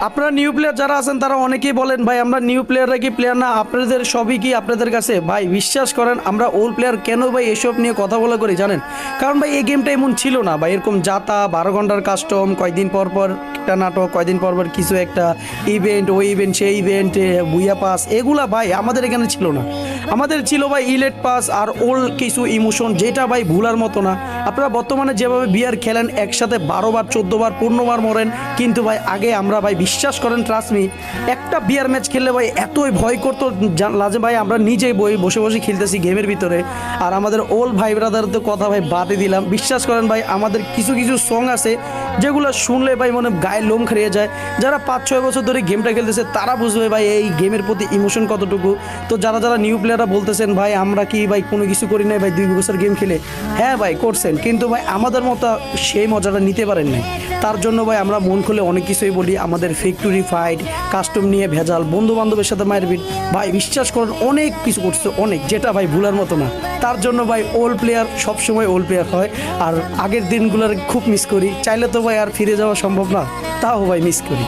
আপনারা new player যারা আছেন তারা অনেকেই বলেন ভাই আমরা নিউ প্লেয়াররা কি প্লেয়ার না, আপনাদের সবই কি আপনাদের কাছে? ভাই বিশ্বাস করেন আমরা ওল্ড প্লেয়ার কেন ভাই এসব নিয়ে কথা বলা করি জানেন? কারণ ভাই এই গেমটা এমন ছিল না ভাই, এরকম যাতা 12 ঘন্টার কাস্টম, কয়দিন পর পর একটা নাটক, কয়দিন পর পর কিছু একটা ইভেন্ট, ওই ইভেন্ট সেই ইভেন্টে বুইয়া পাস, এগুলা ভাই আমাদের এখানে ছিল না। আমাদের ছিল ভাই ইলেট পাস আর ওল্ড কিছু ইমোশন, যেটা ভাই ভুলার মতো না। আপনারা বর্তমানে যেভাবে বিয়ার খেলেন একসাথে 12 বার 14 বার 15 বার মরেন, কিন্তু ভাই আগে আমরা ভাই বিশ্বাস করেন ট্রাস্ট মি, একটা বিয়ার ম্যাচ খেললে ভাই এতই ভয় করতো লাজে ভাই আমরা নিজেই বসে বসে খেলতেছি গেমের ভিতরে। আর আমাদের ওল্ড ভাই ব্রাদারদের কথা ভাই বাদে দিলাম, বিশ্বাস করেন ভাই আমাদের কিছু কিছু সং আছে যেগুলো শুনলে ভাই মনে গায়ে লোম খেয়ে যায়। যারা 5-6 বছর ধরে গেমটা খেলতেছে তারা বুঝবে ভাই এই গেমের প্রতি ইমোশন কতটুকু। তো যারা যারা নিউ প্লেয়াররা বলতেছেন ভাই আমরা কি ভাই কোনো কিছু করি নাই ভাই 2 বছর গেম খেলে, হ্যাঁ ভাই করছেন, কিন্তু ভাই আমাদের মতো সেই মজাটা নিতে পারেন নাই। তার জন্য ভাই আমরা মন খুলে অনেক কিছুই বলি, আমাদের ফ্যাক্টরি ফাইট, কাস্টম নিয়ে ভেজাল, বন্ধু বান্ধবের সাথে মারপিট, ভাই বিশ্বাস করেন অনেক কিছু করছে, অনেক, যেটা ভাই ভুলার মতো না। তার জন্য ভাই ওল্ড প্লেয়ার সবসময় ওল্ড প্লেয়ার হয়। আর আগের দিনগুলোর খুব মিস করি, চাইলে তো ভাই আর ফিরে যাওয়া সম্ভব না, তাও ভাই মিস করি।